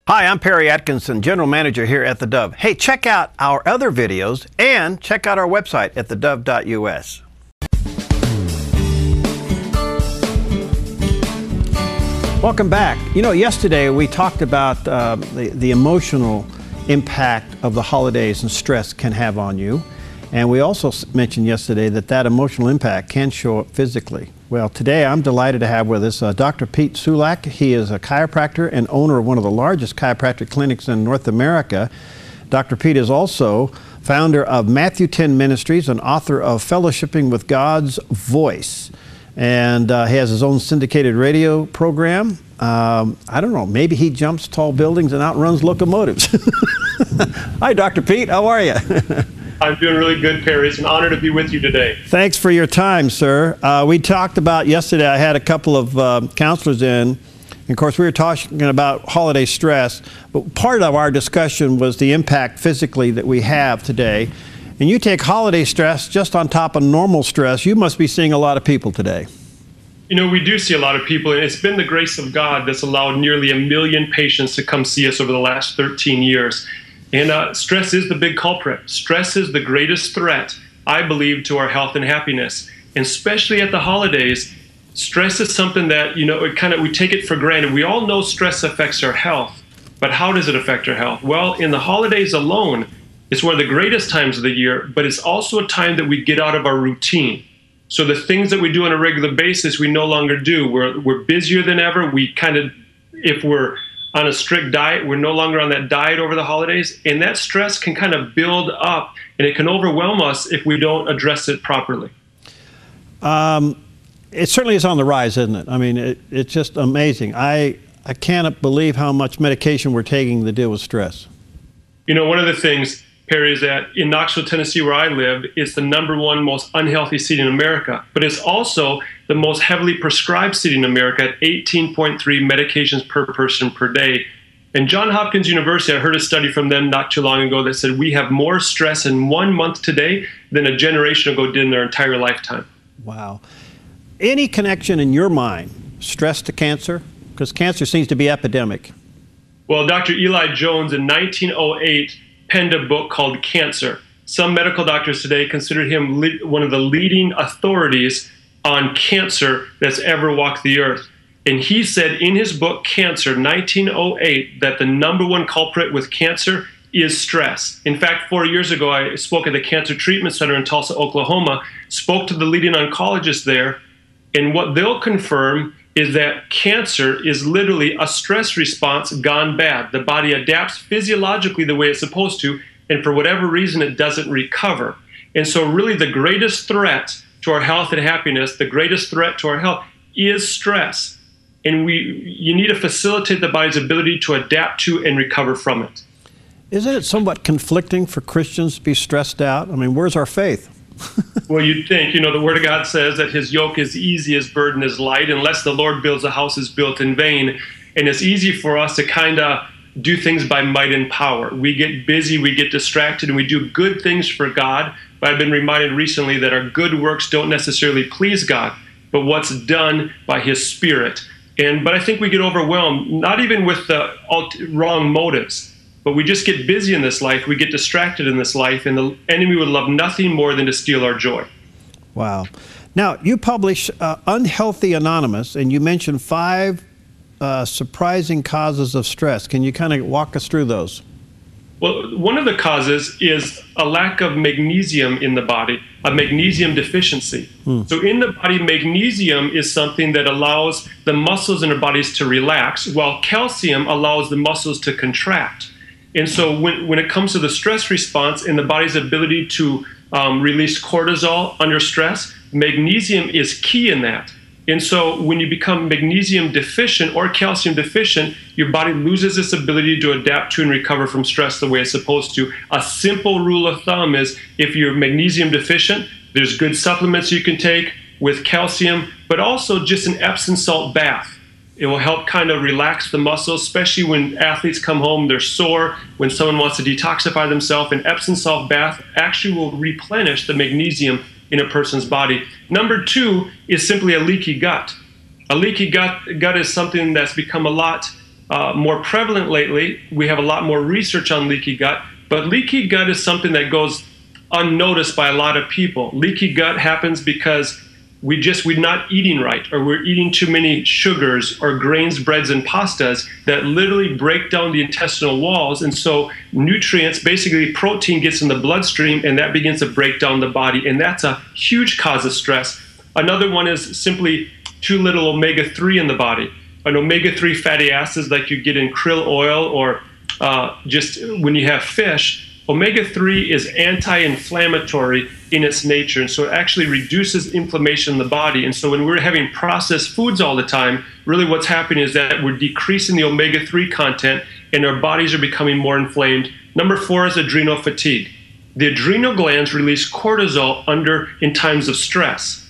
Hi, I'm Perry Atkinson, General Manager here at theDove. Hey, check out our other videos and check out our website at thedove.us. Welcome back. You know, yesterday we talked about the emotional impact of the holidays and stress can have on you. And we also mentioned yesterday that emotional impact can show up physically. Well, today I'm delighted to have with us Dr. Pete Sulack. He is a chiropractor and owner of one of the largest chiropractic clinics in North America. Dr. Pete is also founder of Matthew 10 Ministries and author of Fellowshipping with God's Voice. And he has his own syndicated radio program. I don't know, maybe he jumps tall buildings and outruns locomotives. Hi, Dr. Pete, how are you? I'm doing really good, Perry. It's an honor to be with you today. Thanks for your time, sir. We talked about yesterday, I had a couple of counselors in. And of course, we were talking about holiday stress, but part of our discussion was the impact physically that we have today. And you take holiday stress just on top of normal stress, you must be seeing a lot of people today. You know, we do see a lot of people, and it's been the grace of God that's allowed nearly 1 million patients to come see us over the last 13 years. And stress is the big culprit. Stress is the greatest threat, I believe, to our health and happiness. And especially at the holidays, stress is something that, you know, we take it for granted. We all know stress affects our health, but how does it affect our health? Well, in the holidays alone, it's one of the greatest times of the year, but it's also a time that we get out of our routine. So the things that we do on a regular basis, we no longer do. We're busier than ever. If we're on a strict diet, we're no longer on that diet over the holidays, and that stress can kind of build up, and it can overwhelm us if we don't address it properly. It certainly is on the rise, isn't it? I mean, it's just amazing. I can't believe how much medication we're taking to deal with stress. You know, one of the things, Perry, is that in Knoxville, Tennessee, where I live, it's the #1 most unhealthy city in America, but it's also the most heavily prescribed city in America at 18.3 medications per person per day. And Johns Hopkins University, I heard a study from them not too long ago that said we have more stress in 1 month today than a generation ago did in their entire lifetime. Wow. Any connection in your mind, stress to cancer? Because cancer seems to be epidemic. Well, Dr. Eli Jones in 1908 penned a book called Cancer. Some medical doctors today consider him one of the leading authorities on cancer that's ever walked the earth. And he said in his book, Cancer, 1908, that the #1 culprit with cancer is stress. In fact, 4 years ago, I spoke at the Cancer Treatment Center in Tulsa, Oklahoma, spoke to the leading oncologist there, and what they'll confirm is that cancer is literally a stress response gone bad. The body adapts physiologically the way it's supposed to, and for whatever reason, it doesn't recover. And so really the greatest threat to our health and happiness, the greatest threat to our health is stress. And you need to facilitate the body's ability to adapt to and recover from it. Isn't it somewhat conflicting for Christians to be stressed out? I mean, where's our faith? Well, you'd think, you know, the Word of God says that his yoke is easy, his burden is light. Unless the Lord builds a house, is built in vain. And it's easy for us to kind of do things by might and power. We get busy, we get distracted, and we do good things for God. But I've been reminded recently that our good works don't necessarily please God, but what's done by his Spirit. But I think we get overwhelmed, not even with the wrong motives, but we just get busy in this life, we get distracted in this life, and the enemy would love nothing more than to steal our joy. Wow. Now, you publish Unhealthy Anonymous, and you mentioned 5 surprising causes of stress. Can you kind of walk us through those? Well, one of the causes is a lack of magnesium in the body, a magnesium deficiency. So in the body, magnesium is something that allows the muscles in our bodies to relax, while calcium allows the muscles to contract. And so when it comes to the stress response and the body's ability to release cortisol under stress, magnesium is key in that. And so when you become magnesium deficient or calcium deficient, your body loses its ability to adapt to and recover from stress the way it's supposed to. A simple rule of thumb is if you're magnesium deficient, there's good supplements you can take with calcium, but also just an Epsom salt bath. It will help kind of relax the muscles, especially when athletes come home, they're sore, when someone wants to detoxify themselves. An Epsom salt bath actually will replenish the magnesium in a person's body. Number 2 is simply a leaky gut. A leaky gut is something that's become a lot more prevalent lately. We have a lot more research on leaky gut, but leaky gut is something that goes unnoticed by a lot of people. Leaky gut happens because we're not eating right, or we're eating too many sugars or grains, breads, and pastas that literally break down the intestinal walls. And so nutrients, basically protein, gets in the bloodstream, and that begins to break down the body. And that's a huge cause of stress. Another one is simply too little omega-3 in the body. An omega-3 fatty acids like you get in krill oil, or just when you have fish. Omega-3 is anti-inflammatory in its nature, and so it actually reduces inflammation in the body. And so when we're having processed foods all the time, really what's happening is that we're decreasing the omega-3 content, and our bodies are becoming more inflamed. Number 4 is adrenal fatigue. The adrenal glands release cortisol in times of stress.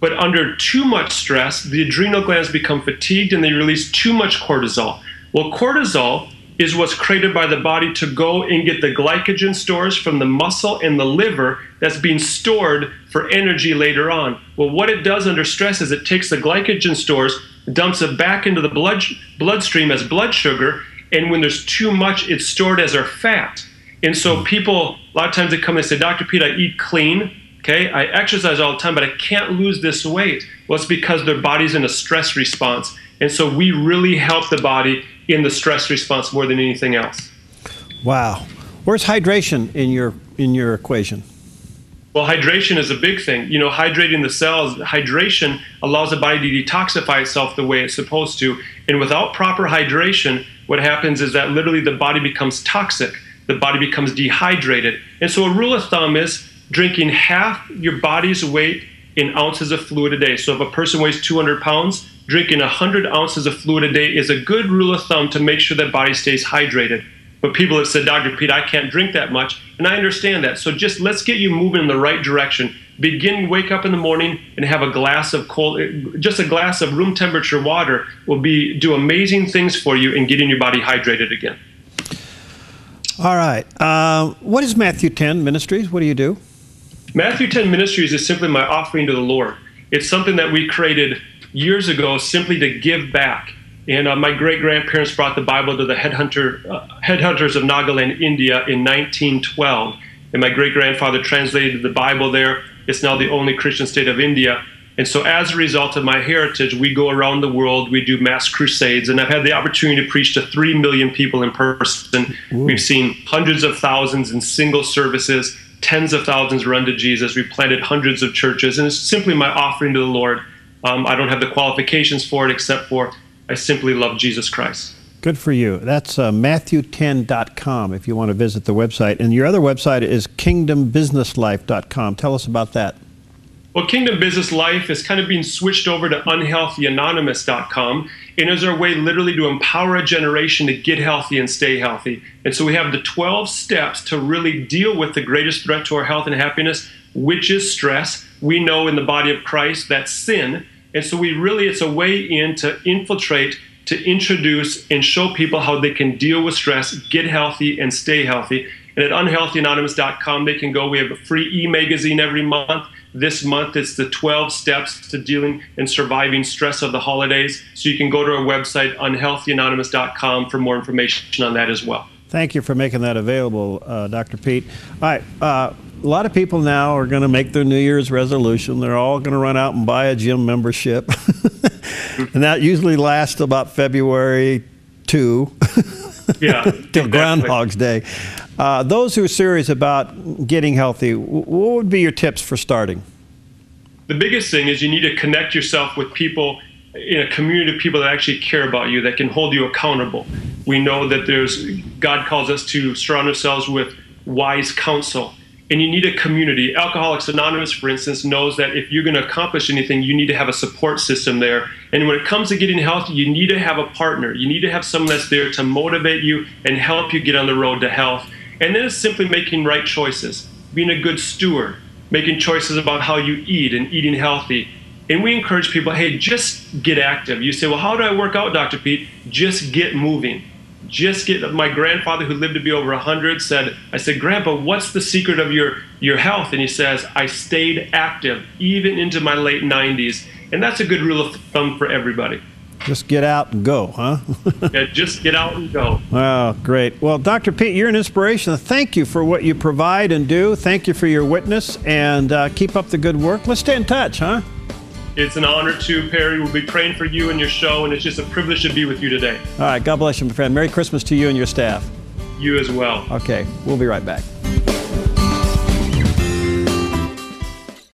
But under too much stress, the adrenal glands become fatigued and they release too much cortisol. Well, cortisol is what's created by the body to go and get the glycogen stores from the muscle and the liver that's being stored for energy later on. Well, what it does under stress is it takes the glycogen stores, dumps it back into the bloodstream as blood sugar, and when there's too much, it's stored as our fat. And so people, a lot of times they come and say, Dr. Pete, I eat clean, okay, I exercise all the time, but I can't lose this weight. Well, it's because their body's in a stress response. And so we really help the body in the stress response more than anything else. Wow. Where's hydration in your equation? Well, hydration is a big thing. You know, hydrating the cells, hydration allows the body to detoxify itself the way it's supposed to. And without proper hydration, what happens is that literally the body becomes toxic. The body becomes dehydrated. And so a rule of thumb is drinking half your body's weight in ounces of fluid a day. So if a person weighs 200 pounds, drinking 100 ounces of fluid a day is a good rule of thumb to make sure that body stays hydrated. But people have said, Dr. Pete, I can't drink that much. And I understand that. So just let's get you moving in the right direction. Wake up in the morning and have a glass of just a glass of room temperature water will do amazing things for you in getting your body hydrated again. All right. What is Matthew 10 Ministries? What do you do? Matthew 10 Ministries is simply my offering to the Lord. It's something that we created years ago simply to give back. And my great-grandparents brought the Bible to the headhunters of Nagaland, India in 1912. And my great-grandfather translated the Bible there. It's now the only Christian state of India. And so as a result of my heritage, we go around the world, we do mass crusades, and I've had the opportunity to preach to 3 million people in person. Ooh. We've seen hundreds of thousands in single services, tens of thousands run to Jesus. We've planted hundreds of churches, and it's simply my offering to the Lord. I don't have the qualifications for it except for I simply love Jesus Christ. Good for you. That's Matthew10.com if you want to visit the website. And your other website is kingdombusinesslife.com. Tell us about that. Well, Kingdom Business Life is kind of being switched over to unhealthyanonymous.com. And is our way literally to empower a generation to get healthy and stay healthy. And so we have the 12 steps to really deal with the greatest threat to our health and happiness, which is stress. We know in the body of Christ that's sin. And so it's a way in to infiltrate, to introduce and show people how they can deal with stress, get healthy and stay healthy. And at unhealthyanonymous.com, they can go. We have a free e-magazine every month. This month, it's the 12 steps to dealing and surviving stress of the holidays. So you can go to our website, unhealthyanonymous.com, for more information on that as well. Thank you for making that available, Dr. Pete. All right. A lot of people now are going to make their New Year's resolution. They're all going to run out and buy a gym membership. And that usually lasts about February 2. Yeah. Till Groundhog's Day. Those who are serious about getting healthy, what would be your tips for starting? The biggest thing is you need to connect yourself with people in a community of people that actually care about you, that can hold you accountable. We know that God calls us to surround ourselves with wise counsel. And you need a community. Alcoholics Anonymous, for instance, knows that if you're going to accomplish anything, you need to have a support system there. And when it comes to getting healthy, you need to have a partner. You need to have someone that's there to motivate you and help you get on the road to health. And then it's simply making right choices, being a good steward, making choices about how you eat and eating healthy. And we encourage people, hey, just get active. You say, well, how do I work out, Dr. Pete? Just get moving. My grandfather, who lived to be over 100, I said, Grandpa, what's the secret of your health? And he says, I stayed active even into my late 90s. And that's a good rule of thumb for everybody. Just get out and go, huh? Yeah, just get out and go. Wow, great. Well, Dr. Pete, you're an inspiration. Thank you for what you provide and do. Thank you for your witness, and keep up the good work. Let's stay in touch, huh? It's an honor to, Perry. We'll be praying for you and your show, and it's just a privilege to be with you today. All right, God bless you, my friend. Merry Christmas to you and your staff. You as well. Okay, we'll be right back.